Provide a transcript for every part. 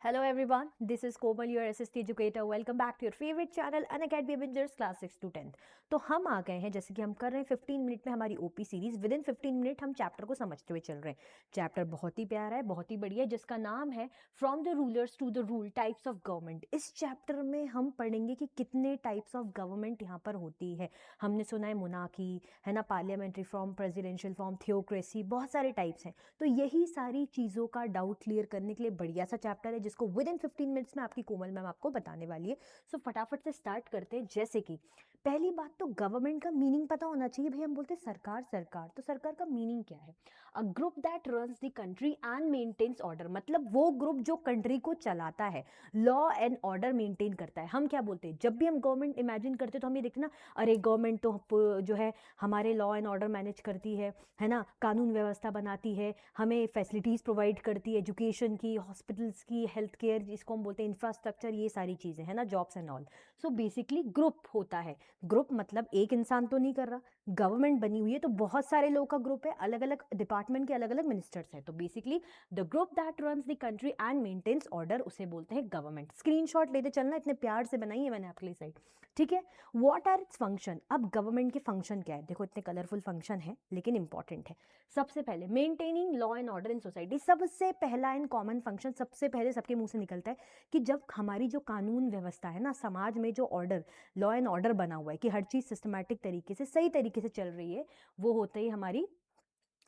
Hello everyone, this is Komal, your SST educator. Welcome back to your favorite channel, Unacademy Avengers Class 6 to 10th. तो हम आ गए हैं, जैसे कि हम कर रहे हैं 15 मिनट में हमारी OP series. With in 15 minute हम चैप्टर को समझते हुए चल रहे हैं। चैप्टर बहुत ही प्यारा है, बहुत ही बढ़िया है, जिसका नाम है from the rulers to the rule, types of government. इस चैप्टर में हम पढ़ेंगे कि कितने टाइप्स ऑफ गवर्नमेंट यहाँ पर होती है। हमने सुना है मोनार्की, है ना, parliamentary form, presidential form, theocracy, बहुत सारे टाइप्स हैं। तो यही सारी चीज़ों का डाउट क्लियर करने के लिए बढ़िया सा चैप्टर है, जिसको विद इन 15 मिनट्स में आपकी कोमल मैम आपको बताने वाली है। सो फटाफट से स्टार्ट करते हैं। जैसे कि पहली बात तो गवर्नमेंट का मीनिंग पता होना चाहिए। भाई हम बोलते हैं सरकार, सरकार, तो सरकार का मीनिंग क्या है? A group that runs the country and maintains order, मतलब वो ग्रुप जो कंट्री को चलाता है, लॉ एंड ऑर्डर मेंटेन करता है। हम क्या बोलते हैं, जब भी हम गवर्नमेंट इमेजिन करते हैं तो हम ये देखना, अरे गवर्नमेंट तो जो है हमारे लॉ एंड ऑर्डर मैनेज करती है ना, कानून व्यवस्था बनाती है, हमें फैसिलिटीज़ प्रोवाइड करती है, एजुकेशन की, हॉस्पिटल्स की, हेल्थ केयर जिसको हम बोलते हैं, इंफ्रास्ट्रक्चर, ये सारी चीज़ें, है ना, jobs and all. So basically group होता है। ग्रुप मतलब एक इंसान तो नहीं कर रहा, गवर्नमेंट बनी हुई है तो बहुत सारे लोगों का ग्रुप है, अलग अलग डिपार्टमेंट के अलग अलग मिनिस्टर्स हैं। तो basically the group that runs the country and maintains order, उसे बोलते हैं गवर्नमेंट। स्क्रीनशॉट लेते चलना, इतने प्यार से बनाई है मैंने आपके लिए साइड, ठीक है। What are its function? अब गवर्नमेंट के फंक्शन क्या है? देखो इतने कलरफुल फंक्शन है लेकिन इंपॉर्टेंट है। सबसे पहले maintaining law and order in society. सबसे पहला एंड कॉमन फंक्शन सबसे पहले सबके मुंह से निकलता है कि जब हमारी जो कानून व्यवस्था है ना, समाज में जो ऑर्डर, लॉ एंड ऑर्डर बना हुआ है कि हर चीज़ सिस्टमैटिक तरीके से, सही तरीके से चल रही है, वो होता है हमारी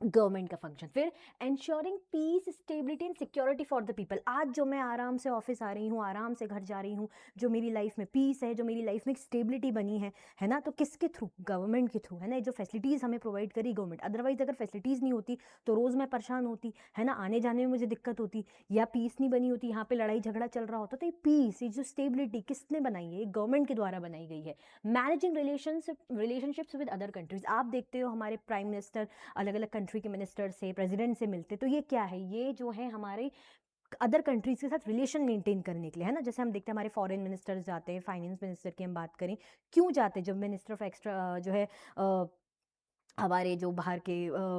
गवर्नमेंट का फंक्शन। फिर ensuring peace, stability and security for the people. आज जो मैं आराम से ऑफिस आ रही हूँ, आराम से घर जा रही हूँ, जो मेरी लाइफ में पीस है, जो मेरी लाइफ में स्टेबिलिटी बनी है ना, तो किसके थ्रू? गवर्नमेंट के थ्रू, है ना। जो फैसिलिटीज़ हमें प्रोवाइड करी गवर्नमेंट, अदरवाइज अगर फैसिलिटीज़ नहीं होती तो रोज़ मैं परेशान होती, है ना, आने जाने में मुझे दिक्कत होती, या पीस नहीं बनी होती, यहाँ पे लड़ाई झगड़ा चल रहा होता। तो ये पीस, ये जो स्टेबिलिटी किसने बनाई है? गवर्नमेंट के द्वारा बनाई गई है। Managing relationships with other countries. आप देखते हो हमारे प्राइम मिनिस्टर अलग अलग कंट्री के मिनिस्टर से, प्रेसिडेंट से मिलते, तो ये क्या है? ये जो है हमारे अदर कंट्रीज के साथ रिलेशन मेंटेन करने के लिए, है ना। जैसे हम देखते हैं हमारे फॉरेन मिनिस्टर्स जाते हैं, फाइनेंस मिनिस्टर की हम बात करें, क्यों जाते हैं? जब मिनिस्टर ऑफ एक्स्ट्रा जो है हमारे जो बाहर के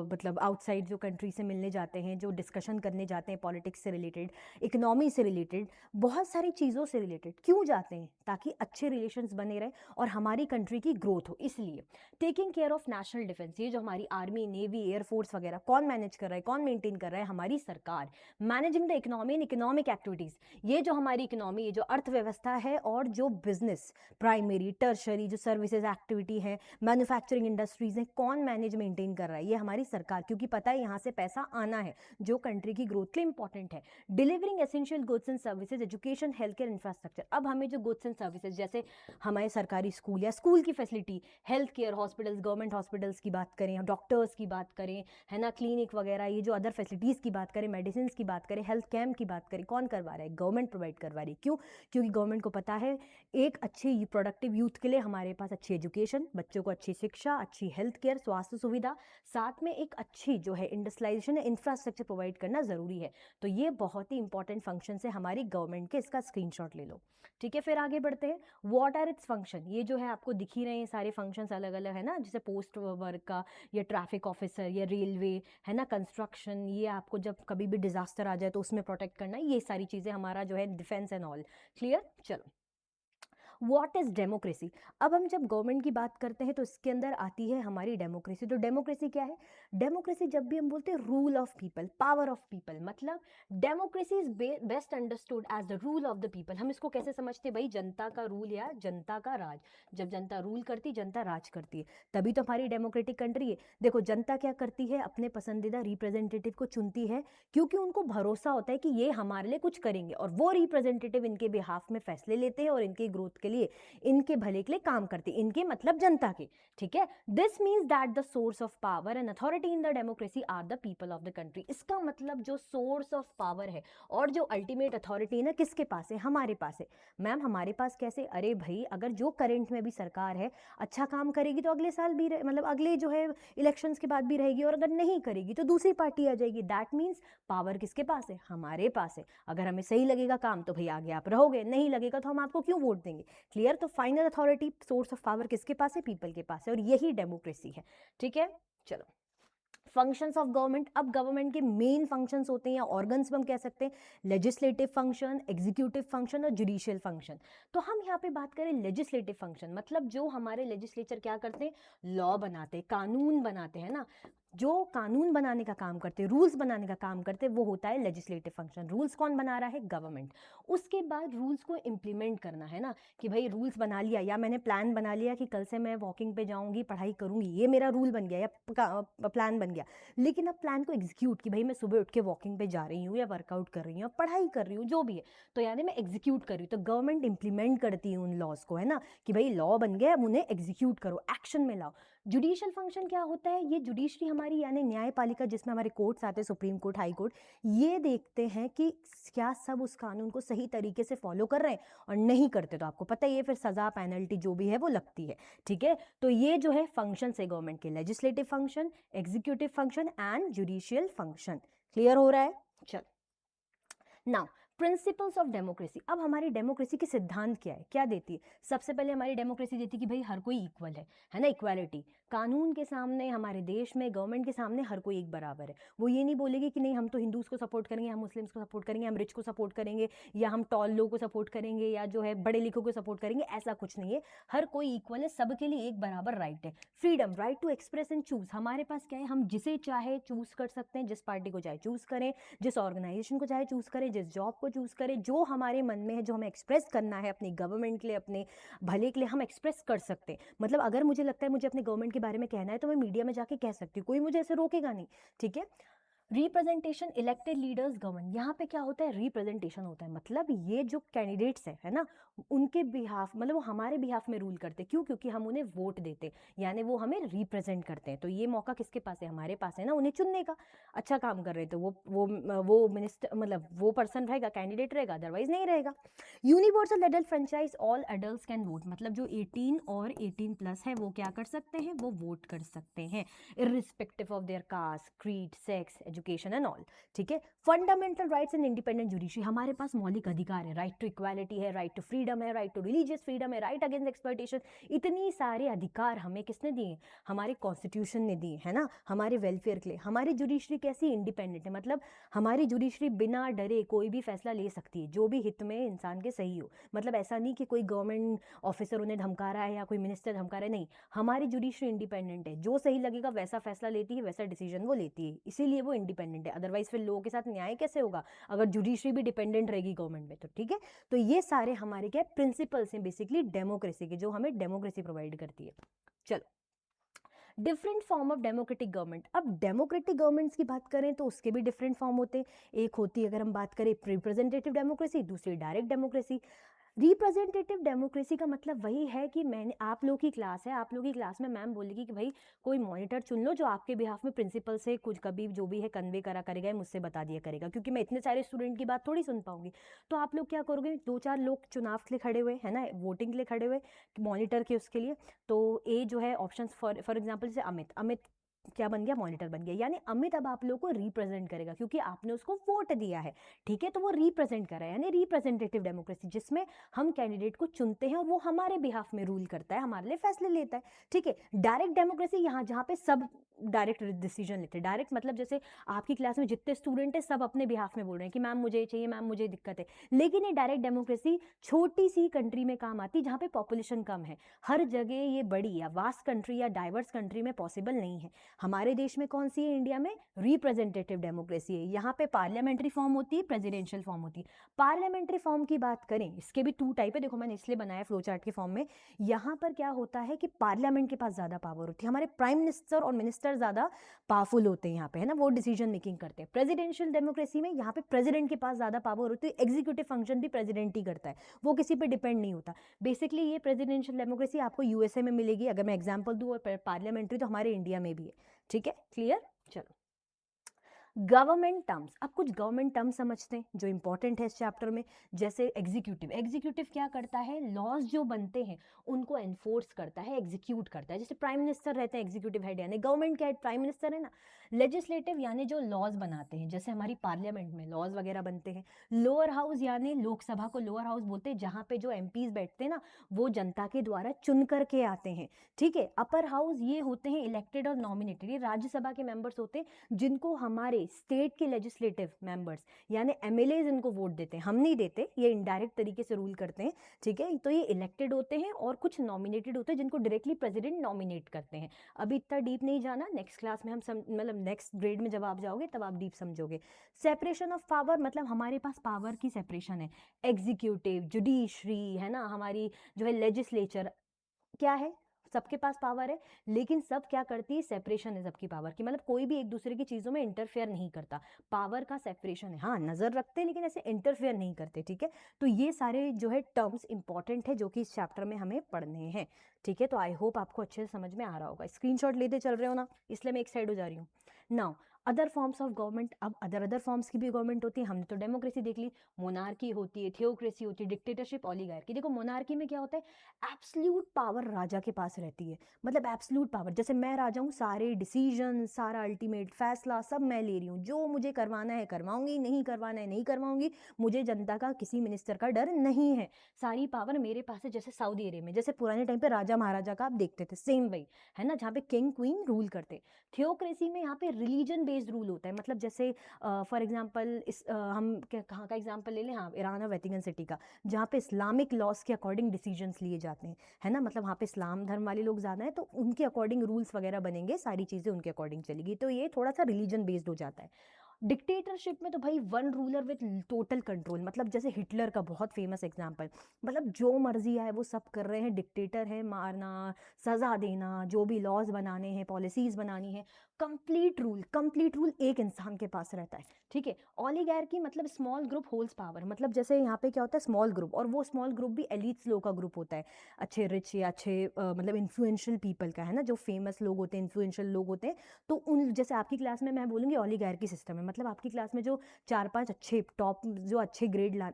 मतलब आउटसाइड जो कंट्री से मिलने जाते हैं, जो डिस्कशन करने जाते हैं पॉलिटिक्स से रिलेटेड, इकोनॉमी से रिलेटेड, बहुत सारी चीज़ों से रिलेटेड, क्यों जाते हैं? ताकि अच्छे रिलेशंस बने रहे और हमारी कंट्री की ग्रोथ हो, इसलिए। Taking care of national defence, ये जो हमारी आर्मी, नेवी, एयरफोर्स वगैरह कौन मैनेज कर रहा है, कौन मेंटेन कर रहा है? हमारी सरकार। Managing the economy and economic activities, ये जो हमारी इकोनॉमी, ये जो अर्थव्यवस्था है और जो बिजनेस, प्राइमरी, टर्शरी, जो सर्विसेज एक्टिविटी है, मैन्युफैक्चरिंग इंडस्ट्रीज हैं, कौन मैनेज मेंटेन कर रहा है? ये हमारी सरकार, क्योंकि पता है यहाँ से पैसा आना है, जो कंट्री की ग्रोथ के लिए इंपॉर्टेंट है। Delivering essential goods and services, education, health care, infrastructure. अब हमें जो गुड्स एंड सर्विसेज, जैसे हमारे सरकारी स्कूल या स्कूल की facility, health care, hospitals, government hospitals की बात करें, डॉक्टर्स की बात करें, है ना, क्लिनिक वगैरह, ये जो अदर फैसिलिटीज़ की बात करें, मेडिसिन की बात करें, हेल्थ कैम्प की बात करें, कौन करवा रहा है? गवर्नमेंट प्रोवाइड करवा रही है। क्यों? क्योंकि गवर्नमेंट को पता है एक अच्छी प्रोडक्टिव यूथ के लिए हमारे पास अच्छी एजुकेशन, बच्चों को अच्छी शिक्षा, अच्छी हेल्थ केयर, स्वास्थ्य सुविधा, साथ में एक अच्छी जो है इंडस्ट्रियलाइजेशन, इंफ्रास्ट्रक्चर प्रोवाइड करना ज़रूरी है। तो ये बहुत ही इंपॉर्टेंट फंक्शन है हमारी गवर्नमेंट के, इसका स्क्रीनशॉट ले लो, ठीक है। फिर आगे बढ़ते हैं। What are its function? ये जो है आपको दिख ही रहे हैं सारे फंक्शंस अलग अलग, है ना, जैसे पोस्ट वर्क का, या ट्रैफिक ऑफिसर, या रेलवे, है ना, कंस्ट्रक्शन, ये आपको जब कभी भी डिजास्टर आ जाए तो उसमें प्रोटेक्ट करना, ये सारी चीज़ें हमारा जो है डिफेंस एंड ऑल। क्लियर? चलो, व्हाट इज डेमोक्रेसी? अब हम जब गवर्नमेंट की बात करते हैं तो इसके अंदर आती है हमारी डेमोक्रेसी। तो डेमोक्रेसी क्या है? डेमोक्रेसी जब भी हम बोलते हैं rule of people, power of people, मतलब democracy is best understood as the rule of the people. हम इसको कैसे समझते हैं भाई? जनता का रूल या जनता का राज। जब जनता रूल करती, जनता राज करती है, तभी तो हमारी डेमोक्रेटिक कंट्री है। देखो जनता क्या करती है, अपने पसंदीदा रिप्रेजेंटेटिव को चुनती है, क्योंकि उनको भरोसा होता है कि ये हमारे लिए कुछ करेंगे, और वो रिप्रेजेंटेटिव इनके बिहाफ में फैसले लेते हैं और इनकी ग्रोथ के लिए, इनके भले के लिए काम करते हैं। इनके मतलब जनता के, ठीक है। This means that the source of power and authority in the democracy are the people of the country. इसका मतलब जो सोर्स ऑफ पावर है और जो अल्टीमेट अथॉरिटी है ना, किसके पास है? हमारे पास है। मैम हमारे पास कैसे? अरे भाई, अगर जो करंट में भी सरकार है अच्छा काम करेगी तो अगले साल भी मतलब अगले जो है इलेक्शंस के बाद भी रहेगी, और अगर नहीं करेगी तो दूसरी पार्टी आ जाएगी। दैट मीन्स पावर किसके पास है? हमारे पास है। अगर हमें सही लगेगा काम तो भाई आगे आप रहोगे, नहीं लगेगा तो हम आपको क्यों वोट देंगे? क्लियर? तो final authority, source of power किसके पास है? पीपल के पास है, और यही डेमोक्रेसी है, ठीक है। चलो, फंक्शंस ऑफ गवर्नमेंट, अब गवर्नमेंट के मेन फंक्शंस होते हैं या ऑर्गन्स हम कह सकते हैं, लेजिस्लेटिव फंक्शन, एग्जीक्यूटिव फंक्शन और जुडिशियल फंक्शन। तो हम यहाँ पे बात करें लेजिस्लेटिव फंक्शन, मतलब जो हमारे लेजिस्लेचर क्या करते हैं, लॉ बनाते हैं, कानून बनाते हैं ना, जो कानून बनाने का काम करते हैं, रूल्स बनाने का काम करते हैं, वो होता है लेजिस्लेटिव फंक्शन। रूल्स कौन बना रहा है, गवर्नमेंट। उसके बाद रूल्स को इम्प्लीमेंट करना है ना, कि भाई रूल्स बना लिया या मैंने प्लान बना लिया कि कल से मैं वॉकिंग पे जाऊंगी, पढ़ाई करूंगी, ये मेरा रूल बन गया या प्लान बन गया। लेकिन अब प्लान को एग्जीक्यूट, कि भाई मैं सुबह उठ के वॉकिंग पे जा रही हूँ या वर्कआउट कर रही हूँ, पढ़ाई कर रही हूँ, जो भी है, तो यानी मैं एग्जीक्यूट कर रही हूँ, तो गवर्नमेंट इंप्लीमेंट करती है उन लॉज को, है ना, कि भाई लॉ बन गया, अब उन्हें एग्जीक्यूट करो, एक्शन में लाओ। जुडिशियल फंक्शन क्या होता है, ये जुडिशरी हमारी यानी न्यायपालिका, जिसमें हमारे कोर्ट्स आते हैं, सुप्रीम कोर्ट, हाई कोर्ट, ये देखते हैं कि क्या सब उस कानून को सही तरीके से फॉलो कर रहे हैं, और नहीं करते तो आपको पता ही है फिर सजा, पेनल्टी जो भी है वो लगती है, ठीक है। तो ये जो है फंक्शन है गवर्नमेंट के, legislative function, executive function and judicial function. Clear हो रहा है, चल नाउ प्रिंसिपल्स ऑफ डेमोक्रेसी। अब हमारी डेमोक्रेसी के सिद्धांत क्या है, क्या देती है, सबसे पहले हमारी डेमोक्रेसी देती है कि भाई हर कोई इक्वल है ना, इक्वालिटी, कानून के सामने, हमारे देश में गवर्नमेंट के सामने हर कोई एक बराबर है। वो ये नहीं बोलेगी कि नहीं हम तो हिंदूज को सपोर्ट करेंगे, हम मुस्लिम्स को सपोर्ट करेंगे, हम रिच को सपोर्ट करेंगे, या हम टॉल लोगों को सपोर्ट करेंगे, या जो है बड़े लिखों को सपोर्ट करेंगे, ऐसा कुछ नहीं है। हर कोई इक्वल है, सबके लिए एक बराबर राइट है। Freedom, right to express and choose, हमारे पास क्या है, हम जिसे चाहे चूज कर सकते हैं, जिस पार्टी को चाहे चूज करें, जिस ऑर्गेनाइजेशन को चाहे चूज करें, जिस जॉब को चूज करें, जो हमारे मन में है, जो हमें एक्सप्रेस करना है अपनी गवर्नमेंट के लिए, अपने भले के लिए, हम एक्सप्रेस कर सकते हैं। मतलब अगर मुझे लगता है मुझे अपने गवर्नमेंट के बारे में कहना है, तो मैं मीडिया में जाके कह सकती हूँ, कोई मुझे ऐसे रोकेगा नहीं, ठीक है। रिप्रेजेंटेशन, इलेक्टेड लीडर्स गवर्नमेंट, यहाँ पे क्या होता है, रिप्रेजेंटेशन होता है, मतलब ये जो कैंडिडेट्स है ना, उनके बिहाफ, मतलब वो हमारे बिहाफ में रूल करते हैं, क्यों, क्योंकि हम उन्हें वोट देते हैं, यानी वो हमें रिप्रेजेंट करते हैं। तो ये मौका किसके पास है, हमारे पास है ना, उन्हें चुनने का। अच्छा काम कर रहे तो वो मिनिस्टर, मतलब वो पर्सन रहेगा, कैंडिडेट रहेगा, अदरवाइज नहीं रहेगा। Universal adult franchise, all adult can vote, मतलब जो 18 और 18+ है वो क्या कर सकते हैं, वो वोट कर सकते हैं, irrespective of their caste, creed, sex, education and all, ठीक है। Fundamental rights and independent judiciary, हमारे पास मौलिक अधिकार है, राइट टू इक्वालिटी है, राइट टू फ्रीडम है, राइट टू रिलीजियस फ्रीडम है, राइट अगेंस्ट एक्सप्लॉयटेशन, इतनी सारे अधिकार हमें किसने दिए, हमारे कॉन्स्टिट्यूशन ने दिए, है ना, हमारे वेलफेयर के लिए। हमारी जुडिशरी कैसी, इंडिपेंडेंट है, मतलब हमारी जुडिशरी बिना डरे कोई भी फैसला ले सकती है, जो भी हित में इंसान के सही हो। मतलब ऐसा नहीं कि कोई गवर्नमेंट ऑफिसर उन्हें धमका रहा है या कोई मिनिस्टर धमका रहा है, नहीं, हमारी जुडिशरी इंडिपेंडेंट है, जो सही लगेगा वैसा फैसला लेती है, वैसा डिसीजन वो लेती है, इसीलिए वो इंडिपेंडेंट है। अदरवाइज फिर लोगों के साथ न्याय कैसे होगा, अगर जुडिशरी भी डिपेंडेंट रहेगी गवर्नमेंट में, तो ठीक है। तो ये सारे हमारे क्या प्रिंसिपल्स हैं बेसिकली डेमोक्रेसी के, जो हमें डेमोक्रेसी प्रोवाइड करती है। चलो, different form of democratic government. अब डेमोक्रेटिक गवर्नमेंट्स की बात करें तो उसके भी डिफरेंट फॉर्म होते हैं। एक होती है, अगर हम बात करें, रिप्रेजेंटेटिव डेमोक्रेसी, दूसरी डायरेक्ट डेमोक्रेसी। रिप्रेजेंटेटिव डेमोक्रेसी का मतलब वही है कि मैंने, आप लोग की क्लास है, आप लोग की क्लास में मैम बोलेगी कि भाई कोई मॉनिटर चुन लो जो आपके बिहाफ में प्रिंसिपल से कुछ कभी जो भी है कन्वे करा करेगा, मुझसे बता दिया करेगा, क्योंकि मैं इतने सारे स्टूडेंट की बात थोड़ी सुन पाऊंगी। तो आप लोग क्या करोगे, 2-4 लोग चुनाव के लिए खड़े हुए है ना, वोटिंग के लिए खड़े हुए, मॉनिटर के उसके लिए। तो ए जो है ऑप्शन, फॉर एग्जाम्पल जैसे अमित, अमित क्या बन गया, मॉनिटर बन गया, यानी अमित अब आप लोग को रिप्रेजेंट करेगा, क्योंकि आपने उसको वोट दिया है, ठीक है। तो वो रिप्रेजेंट कर रहा है, यानी रिप्रेजेंटेटिव डेमोक्रेसी, जिसमें हम कैंडिडेट को चुनते हैं और वो हमारे बिहाफ में रूल करता है, हमारे लिए फैसले लेता है, ठीक है। डायरेक्ट डेमोक्रेसी, यहाँ जहाँ पे सब डायरेक्ट डिसीजन लेते हैं। डायरेक्ट मतलब जैसे आपकी क्लास में जितने स्टूडेंट है सब अपने बिहाफ में बोल रहे हैं कि मैम मुझे चाहिए, मैम मुझे दिक्कत है। लेकिन ये डायरेक्ट डेमोक्रेसी छोटी सी कंट्री में काम आती है, जहाँ पे पॉपुलेशन कम है। हर जगह ये बड़ी या वास्ट कंट्री या डाइवर्स कंट्री में पॉसिबल नहीं है। हमारे देश में कौन सी है, इंडिया में रिप्रेजेंटेटिव डेमोक्रेसी है। यहाँ पे पार्लियामेंट्री फॉर्म होती है, प्रेसिडेंशियल फॉर्म होती है। पार्लियामेंट्री फॉर्म की बात करें, इसके भी 2 टाइप है, देखो मैंने इसलिए बनाया फ्लो चार्ट के फॉर्म में। यहाँ पर क्या होता है कि पार्लियामेंट के पास ज्यादा पावर होती है, हमारे प्राइम मिनिस्टर और मिनिस्टर ज्यादा पावरफुल होते हैं यहाँ पे, है ना, वो डिसीजन मेकिंग करते हैं। प्रेसिडेंशियल डेमोक्रेसी में यहाँ पे प्रेसिडेंट के पास ज्यादा पावर होती है, एग्जीक्यूटिव फंक्शन भी प्रेसिडेंट ही करता है, वो किसी पे डिपेंड नहीं होता। बेसिकली ये प्रेसिडेंशियल डेमोक्रेसी आपको यूएसए में मिलेगी, अगर मैं एग्जाम्पल दूं, और पार्लियामेंट्री तो हमारे इंडिया में भी है, ठीक है, क्लियर। चलो, गवर्नमेंट टर्म्स, अब कुछ गवर्नमेंट टर्म्स समझते हैं जो इंपॉर्टेंट है इस चैप्टर में। जैसे एग्जीक्यूटिव, एग्जीक्यूटिव क्या करता है, लॉज जो बनते हैं उनको एनफोर्स करता है, एग्जीक्यूट करता है। जैसे प्राइम मिनिस्टर रहते हैं एग्जीक्यूटिव हेड, यानी गवर्नमेंट का हेड प्राइम मिनिस्टर है ना। लेजिस्लेटिव यानी जो लॉज बनाते हैं, जैसे हमारी पार्लियामेंट में लॉज वगैरह बनते हैं। लोअर हाउस यानी लोकसभा को लोअर हाउस बोलते हैं, जहाँ पे जो एमपीज बैठते हैं ना वो जनता के द्वारा चुन करके आते हैं, ठीक है। अपर हाउस ये होते हैं इलेक्टेड और नॉमिनेटेड, ये राज्यसभा के मेंबर्स होते हैं जिनको हमारे स्टेट के लेजिस्लेटिव मेंबर्स यानी एमएलए इनको वोट देते हैं, हम नहीं देते, ये इनडायरेक्ट तरीके से रूल करते हैं, ठीक है। तो ये इलेक्टेड होते हैं और कुछ नॉमिनेटेड होते हैं जिनको डायरेक्टली प्रेसिडेंट नॉमिनेट करते हैं। अभी इतना डीप नहीं जाना, नेक्स्ट क्लास में हम मतलब नेक्स्ट ग्रेड में जब आप जाओगे तब आप डीप समझोगे। सेपरेशन ऑफ पावर, मतलब हमारे पास पावर की सेपरेशन है, एग्जीक्यूटिव, जुडिशरी है ना, हमारी जो है लेजिस्लेचर, क्या है, सबके पास पावर है, लेकिन सब क्या करती है, सेपरेशन है सबकी पावर की, मतलब कोई भी एक दूसरे की चीज़ों में इंटरफेयर नहीं करता, पावर का सेपरेशन है। हाँ, नज़र रखते हैं लेकिन ऐसे इंटरफेयर नहीं करते, ठीक है। तो ये सारे जो है टर्म्स इंपॉर्टेंट है जो कि इस चैप्टर में हमें पढ़ने हैं, ठीक है। तो आई होप आपको अच्छे से समझ में आ रहा होगा। स्क्रीनशॉट लेते चल रहे हो ना, इसलिए मैं एक साइड हो जा रही हूँ। Now other forms of government, अब अदर फॉर्म्स की भी गवर्नमेंट होती है। हमने तो डेमोक्रेसी देख ली, मोनार्की होती है, थियोक्रेसी होती है, डिक्टेटरशिप, ओलिगार्की। देखो मोनार्की में क्या होता है, एब्सोल्यूट पावर राजा के पास रहती है, मतलब एब्सोल्यूट पावर, जैसे मैं राजा हूँ, सारे डिसीजन, सारा अल्टीमेट फैसला सब मैं ले रही हूँ, जो मुझे करवाना है करवाऊंगी, नहीं करवाना है नहीं करवाऊंगी, मुझे जनता का किसी मिनिस्टर का डर नहीं है, सारी पावर मेरे पास है। जैसे सऊदी अरेबिया में, जैसे पुराने टाइम पे राजा महाराजा का आप देखते थे, सेम वही है ना, जहाँ पे किंग क्वीन रूल करते। थियोक्रेसी में यहाँ पे रिलीजन बेस्ड रूल होता है, मतलब जैसे फॉर एग्जाम्पल हम कहाँ का एग्जाम्पल ले लें, हाँ ईरान और वेटिकन सिटी का, जहाँ पे इस्लामिक लॉज के अकॉर्डिंग डिसीजंस लिए जाते हैं, है ना, मतलब वहाँ पे इस्लाम धर्म वाले लोग ज़्यादा हैं तो उनके अकॉर्डिंग रूल्स वगैरह बनेंगे, सारी चीज़ें उनके अकॉर्डिंग चलेगी, तो ये थोड़ा सा रिलीजन बेस्ड हो जाता है। डिक्टेटरशिप में तो भाई one ruler with total control, मतलब जैसे हिटलर का बहुत फेमस एग्जांपल, मतलब जो मर्जी आए वो सब कर रहे हैं, डिक्टेटर है, मारना, सजा देना, जो भी लॉज बनाने हैं, पॉलिसीज बनानी है, कंप्लीट रूल एक इंसान के पास रहता है, ठीक है। ओलिगार्की मतलब स्मॉल ग्रुप होल्ड्स पावर, मतलब जैसे यहाँ पे क्या होता है, स्मॉल ग्रुप, और वो स्मॉल ग्रुप भी एलिट्स लोग का ग्रुप होता है, अच्छे रिच या अच्छे मतलब इन्फ्लुएंशियल पीपल का, है ना, जो फेमस लोग होते हैं, इन्फ्लुएंशियल लोग होते हैं। तो उन जैसे आपकी क्लास में मैं बोलूँगी ओलिगार्की सिस्टम है, मतलब आपकी क्लास में जो 4-5 अच्छे टॉप, जो अच्छे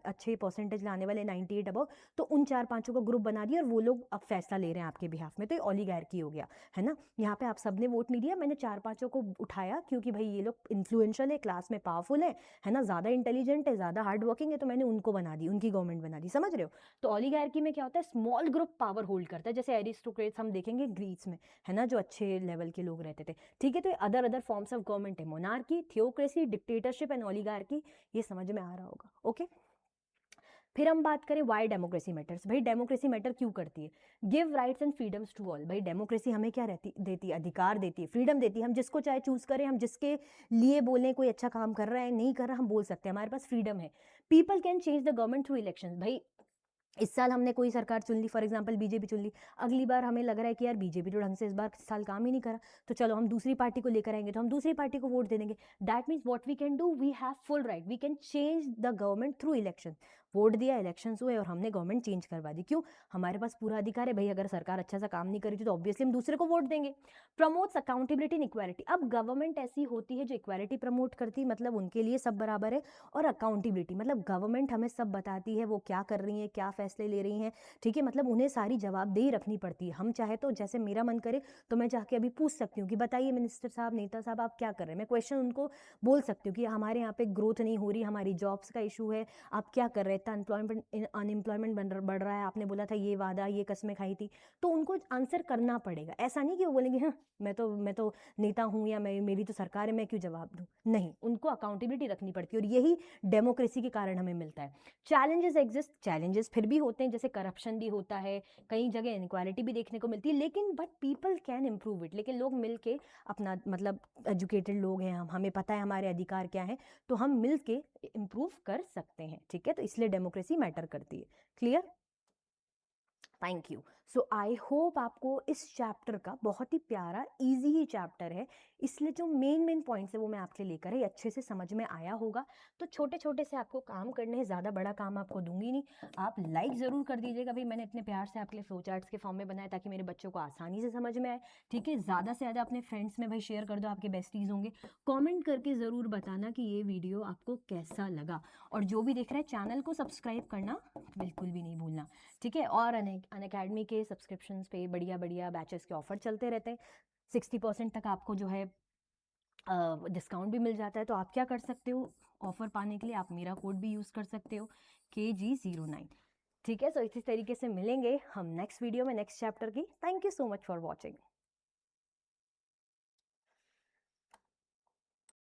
अच्छे परसेंटेज लाने वाले 98 अबव, तो उन 4-5 का ग्रुप बना दिया और वो लोग अब फैसला ले रहे हैं आपके बिहाफ में, तो ये ओलिगार्की हो गया, है ना। यहाँ पे आप सबने वोट नहीं दिया, मैंने 4-5 को उठाया क्योंकि भाई ये लोग इन्फ्लुएंशियल है, क्लास में पावरफुल है ना, ज़्यादा इंटेलिजेंट है, ज़्यादा हार्ड वर्किंग है, तो मैंने उनको बना दी, उनकी गवर्नमेंट बना दी, समझ रहे हो। तो ओलिगार्की में क्या होता है, स्मॉल ग्रुप पावर होल्ड करता है, जैसे एरिस्टोक्रेट्स हम देखेंगे ग्रीस में, है ना, जो अच्छे लेवल के लोग रहते थे, ठीक है। तो अदर फॉर्म्स ऑफ गवर्नमेंट है, monarchy, theocracy, dictatorship and oligarchy, ये समझ में आ रहा होगा, ओके। फिर हम बात करें वाई डेमोक्रेसी मैटर्स, भाई डेमोक्रेसी मैटर क्यों करती है, give rights and freedoms to all, भाई डेमोक्रेसी हमें क्या देती है, अधिकार देती है, फ्रीडम देती है, हम जिसको चाहे चूज करें, हम जिसके लिए बोलें, कोई अच्छा काम कर रहा है नहीं कर रहा हम बोल सकते हैं, हमारे पास फ्रीडम है। People can change the government through election, भाई इस साल हमने कोई सरकार चुन ली, फॉर एग्जांपल बीजेपी चुन ली, अगली बार हमें लग रहा है कि यार बीजेपी तो ढंग से इस बार साल काम ही नहीं करा, तो चलो हम दूसरी पार्टी को लेकर आएंगे, तो हम दूसरी पार्टी को वोट दे देंगे। That means what we can do, we have full right, we can change the government through election, vote दिया, इलेक्शन हुए और हमने गवर्नमेंट चेंज करवा दी, क्यों, हमारे पास पूरा अधिकार है भाई, अगर सरकार अच्छा सा काम नहीं करी थी तो ऑब्वियसली हम दूसरे को वोट देंगे। प्रमोट्स अकाउंटेबिलिटी इन इक्वालिटी, अब गवर्नमेंट ऐसी होती है जो इक्वालिटी प्रमोट करती है, मतलब उनके लिए सब बराबर है, और अकाउंटेबिलिटी मतलब गवर्नमेंट हमें सब बताती है वो क्या कर रही है, क्या फैसले ले रही हैं, ठीक है, मतलब उन्हें सारी जवाबदेही रखनी पड़ती है। हम चाहे तो जैसे मेरा मन करे तो मैं जाके अभी पूछ सकती हूँ कि बताइए मिनिस्टर साहब, नेता साहब, आप क्या कर रहे हैं, मैं क्वेश्चन उनको बोल सकती हूँ कि हमारे यहाँ पे ग्रोथ नहीं हो रही, हमारी जॉब्स का इशू है, आप क्या कर रहे हैं, इतना अनएम्प्लॉयमेंट बढ़ रहा है, आपने बोला था ये वादा, ये कस्में खाई थी, तो उनको आंसर करना पड़ेगा। ऐसा नहीं कि वो बोलेंगे हाँ मैं तो नेता हूँ या मैं, मेरी तो सरकार है, मैं क्यों जवाब दूँ, नहीं, उनको अकाउंटेबिलिटी रखनी पड़ती है, और यही डेमोक्रेसी के कारण हमें मिलता है। चैलेंजेस एग्जिस्ट, चैलेंजेस फिर भी होते हैं, जैसे करप्शन भी होता है, कई जगह इनक्वालिटी भी देखने को मिलती है, लेकिन but people can improve it, लेकिन लोग मिलके अपना, मतलब एजुकेटेड लोग हैं हम, हमें पता है हमारे अधिकार क्या है, तो हम मिलके इम्प्रूव कर सकते हैं, ठीक है, तो इसलिए डेमोक्रेसी मैटर करती है। Clear, thank you. So I hope आपको इस चैप्टर का, बहुत ही प्यारा इजी ही चैप्टर है, इसलिए जो मेन पॉइंट्स है वो मैं आपके लेकर आई, अच्छे से समझ में आया होगा। तो छोटे छोटे से आपको काम करने हैं, ज़्यादा बड़ा काम आपको दूंगी नहीं। आप लाइक ज़रूर कर दीजिएगा भाई, मैंने इतने प्यार से आपके लिए फ्लो चार्ट्स के फॉर्म में बनाया ताकि मेरे बच्चों को आसानी से समझ में आए। ठीक है, ज़्यादा से ज़्यादा अपने फ्रेंड्स में भाई शेयर कर दो, आपके बेस्टीज़ होंगे। कॉमेंट करके ज़रूर बताना कि ये वीडियो आपको कैसा लगा, और जो भी देख रहे हैं चैनल को सब्सक्राइब करना बिल्कुल भी नहीं भूलना। ठीक है, और अनअकैडमी के सब्सक्रिप्शंस पे बढ़िया बढ़िया बैचेस के ऑफर चलते रहते हैं, 60% तक आपको जो है डिस्काउंट भी मिल जाता है। तो आप क्या कर सकते हो, ऑफर पाने के लिए आप मेरा कोड भी यूज़ कर सकते हो, KG09। ठीक है, सो इसी तरीके से मिलेंगे हम नेक्स्ट वीडियो में नेक्स्ट चैप्टर की। Thank you so much for watching.